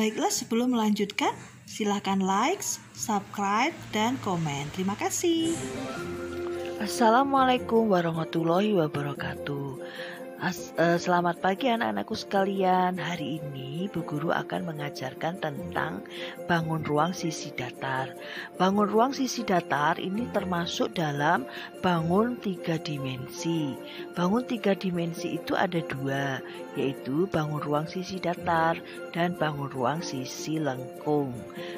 Baiklah, sebelum melanjutkan, silakan like, subscribe, dan komen. Terima kasih. Assalamualaikum warahmatullahi wabarakatuh. Selamat pagi anak-anakku sekalian. Hari ini Bu Guru akan mengajarkan tentang bangun ruang sisi datar. Bangun ruang sisi datar ini termasuk dalam bangun 3 dimensi. Bangun 3 dimensi itu ada 2, yaitu bangun ruang sisi datar dan bangun ruang sisi lengkung.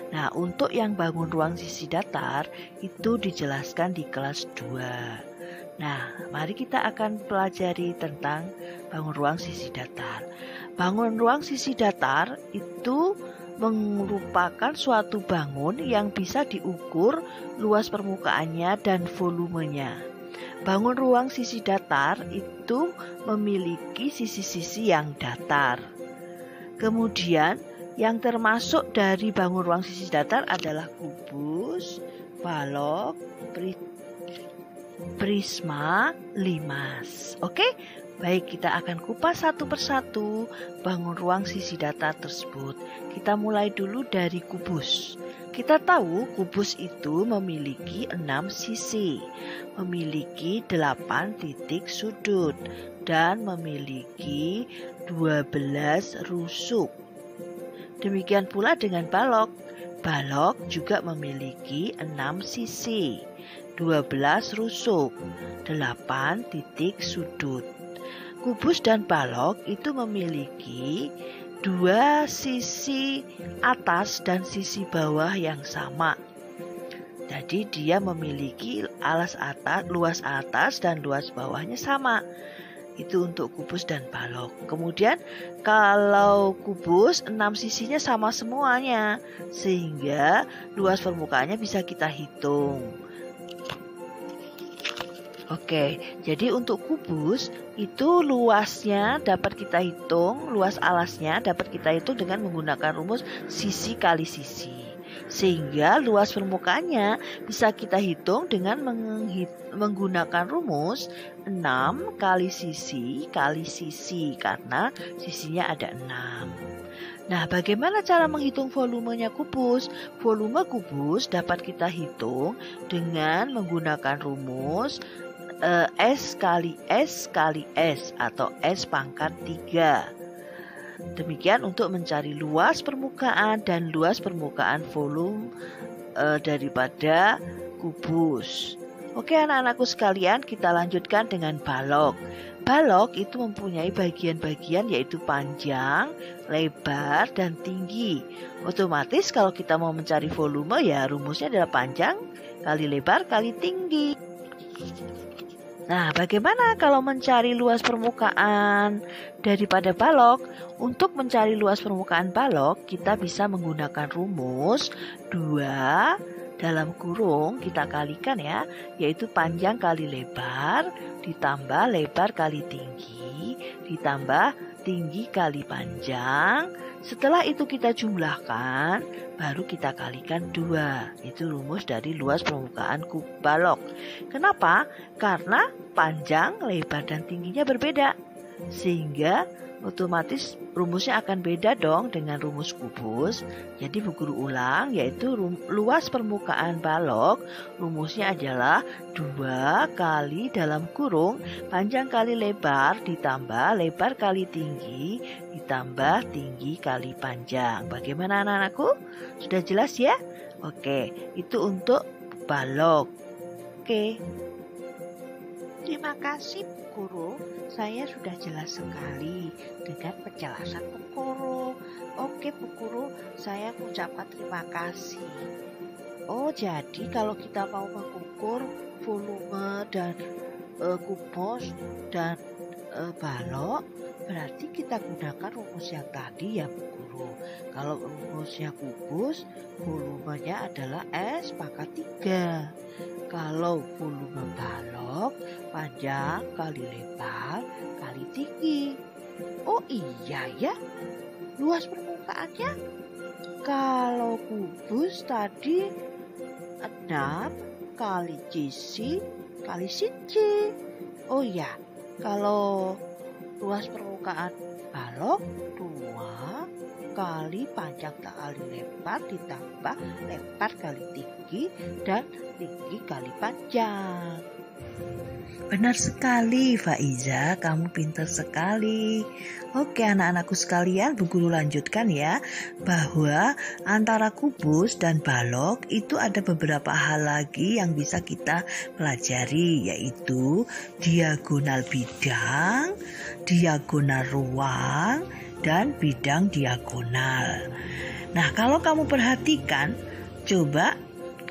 Nah, untuk yang bangun ruang sisi datar itu dijelaskan di kelas 2. Nah, mari kita akan pelajari tentang bangun ruang sisi datar. Bangun ruang sisi datar itu merupakan suatu bangun yang bisa diukur luas permukaannya dan volumenya. Bangun ruang sisi datar itu memiliki sisi-sisi yang datar. Kemudian, yang termasuk dari bangun ruang sisi datar adalah kubus, balok, prisma, limas. Oke, baik, kita akan kupas satu persatu bangun ruang sisi datar tersebut. Kita mulai dulu dari kubus. Kita tahu kubus itu memiliki 6 sisi, memiliki 8 titik sudut, dan memiliki 12 rusuk. Demikian pula dengan balok. Balok juga memiliki 6 sisi, 12 rusuk, 8 titik sudut. Kubus dan balok itu memiliki 2 sisi atas dan sisi bawah yang sama. Jadi dia memiliki luas atas dan luas bawahnya sama. Itu untuk kubus dan balok. Kemudian kalau kubus 6 sisinya sama semuanya, sehingga luas permukaannya bisa kita hitung. Oke, jadi untuk kubus itu luasnya dapat kita hitung, luas alasnya dapat kita hitung dengan menggunakan rumus sisi kali sisi. Sehingga luas permukaannya bisa kita hitung dengan menggunakan rumus 6 kali sisi karena sisinya ada 6. Nah, bagaimana cara menghitung volumenya kubus? Volume kubus dapat kita hitung dengan menggunakan rumus S kali S kali S atau S pangkat 3. Demikian untuk mencari luas permukaan dan luas permukaan volume daripada kubus. Oke anak-anakku sekalian, kita lanjutkan dengan balok. Balok itu mempunyai bagian-bagian yaitu panjang, lebar, dan tinggi. Otomatis kalau kita mau mencari volume ya rumusnya adalah panjang kali lebar kali tinggi. Nah, bagaimana kalau mencari luas permukaan daripada balok? Untuk mencari luas permukaan balok, kita bisa menggunakan rumus 2 dalam kurung kita kalikan ya, yaitu panjang kali lebar ditambah lebar kali tinggi ditambah tinggi kali panjang. Setelah itu kita jumlahkan, baru kita kalikan 2. Itu rumus dari luas permukaan balok. Kenapa? Karena panjang, lebar, dan tingginya berbeda. Sehingga otomatis rumusnya akan beda dong dengan rumus kubus. Jadi Bu Guru ulang, yaitu luas permukaan balok rumusnya adalah 2 kali dalam kurung panjang kali lebar ditambah lebar kali tinggi ditambah tinggi kali panjang. Bagaimana anak-anakku? Sudah jelas ya? Oke, itu untuk balok. Oke. Terima kasih Bu Guru, saya sudah jelas sekali dengan penjelasan Bu Guru. Oke Bu Guru, saya mengucapkan terima kasih. Oh, jadi kalau kita mau mengukur volume dan kubus dan balok, berarti kita gunakan rumus yang tadi ya Bu Guru. Kalau rumusnya kubus, volumenya adalah S pangkat 3. Kalau volume balok, panjang kali lebar kali tinggi. Oh iya ya, luas permukaannya kalau kubus tadi 6 kali sisi kali sisi. Oh ya, kalau luas permukaan balok 2 kali panjang kali lebar ditambah lebar kali tinggi dan tinggi kali panjang. Benar sekali, Faiza, kamu pintar sekali. Oke, anak-anakku sekalian, Bu Guru lanjutkan ya, bahwa antara kubus dan balok itu ada beberapa hal lagi yang bisa kita pelajari, yaitu diagonal bidang, diagonal ruang, dan bidang diagonal. Nah, kalau kamu perhatikan, coba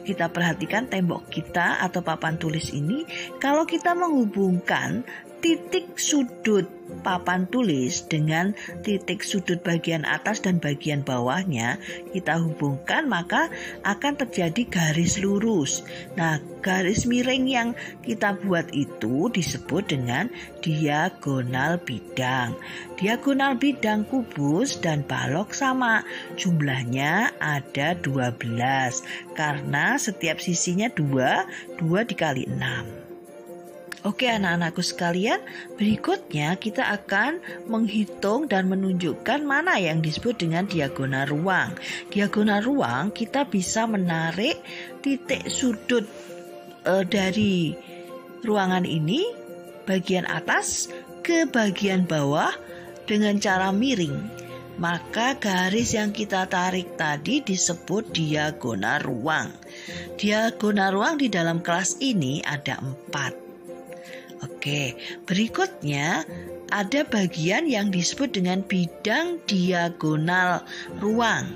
kita perhatikan tembok kita atau papan tulis ini, kalau kita menghubungkan titik sudut papan tulis dengan titik sudut bagian atas dan bagian bawahnya, kita hubungkan, maka akan terjadi garis lurus. Nah, garis miring yang kita buat itu disebut dengan diagonal bidang. Diagonal bidang kubus dan balok sama, jumlahnya ada 12 karena setiap sisinya 2 dikali 6. Oke, anak-anakku sekalian, berikutnya kita akan menghitung dan menunjukkan mana yang disebut dengan diagonal ruang. Diagonal ruang kita bisa menarik titik sudut dari ruangan ini bagian atas ke bagian bawah dengan cara miring. Maka garis yang kita tarik tadi disebut diagonal ruang. Diagonal ruang di dalam kelas ini ada 4. Oke, berikutnya ada bagian yang disebut dengan bidang diagonal ruang,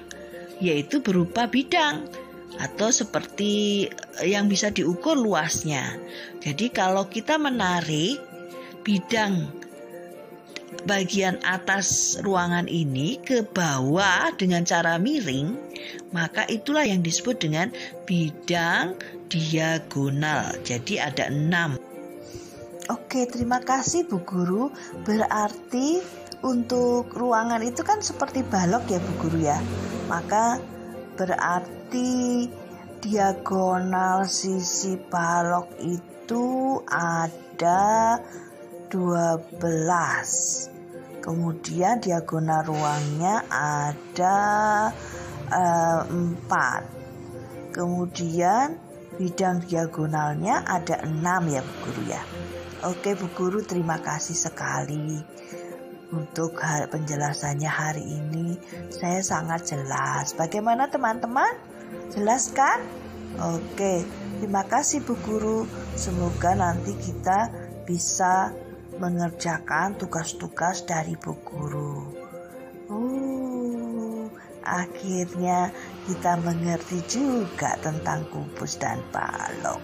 yaitu berupa bidang atau seperti yang bisa diukur luasnya. Jadi kalau kita menarik bidang bagian atas ruangan ini ke bawah dengan cara miring, maka itulah yang disebut dengan bidang diagonal. Jadi ada 6. Oke, terima kasih Bu Guru. Berarti untuk ruangan itu kan seperti balok ya Bu Guru ya. Maka berarti diagonal sisi balok itu ada 12. Kemudian diagonal ruangnya ada 4. Kemudian bidang diagonalnya ada 6 ya Bu Guru ya. Oke Bu Guru, terima kasih sekali untuk penjelasannya hari ini. Saya sangat jelas. Bagaimana teman-teman? Jelas kan? Oke, terima kasih Bu Guru. Semoga nanti kita bisa mengerjakan tugas-tugas dari Bu Guru. Akhirnya kita mengerti juga tentang kubus dan balok.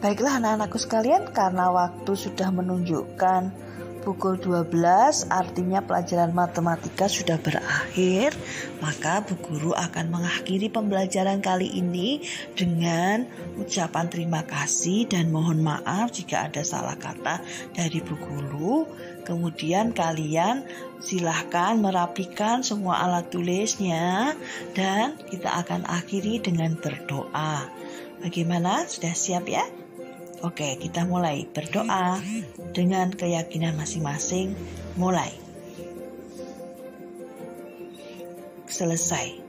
Baiklah anak-anakku sekalian, karena waktu sudah menunjukkan pukul 12, artinya pelajaran matematika sudah berakhir, maka Bu Guru akan mengakhiri pembelajaran kali ini dengan ucapan terima kasih dan mohon maaf jika ada salah kata dari Bu Guru. Kemudian kalian silahkan merapikan semua alat tulisnya dan kita akan akhiri dengan berdoa. Bagaimana? Sudah siap ya? Oke, kita mulai berdoa dengan keyakinan masing-masing. Mulai. Selesai.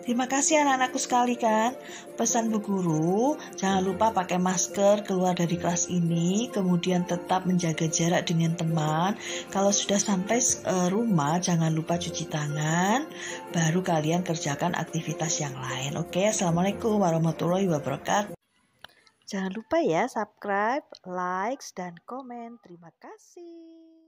Terima kasih anak-anakku sekalian. Pesan Bu Guru, jangan lupa pakai masker keluar dari kelas ini. Kemudian tetap menjaga jarak dengan teman. Kalau sudah sampai rumah, jangan lupa cuci tangan. Baru kalian kerjakan aktivitas yang lain. Oke, Assalamualaikum warahmatullahi wabarakatuh. Jangan lupa ya subscribe, like, dan komen. Terima kasih.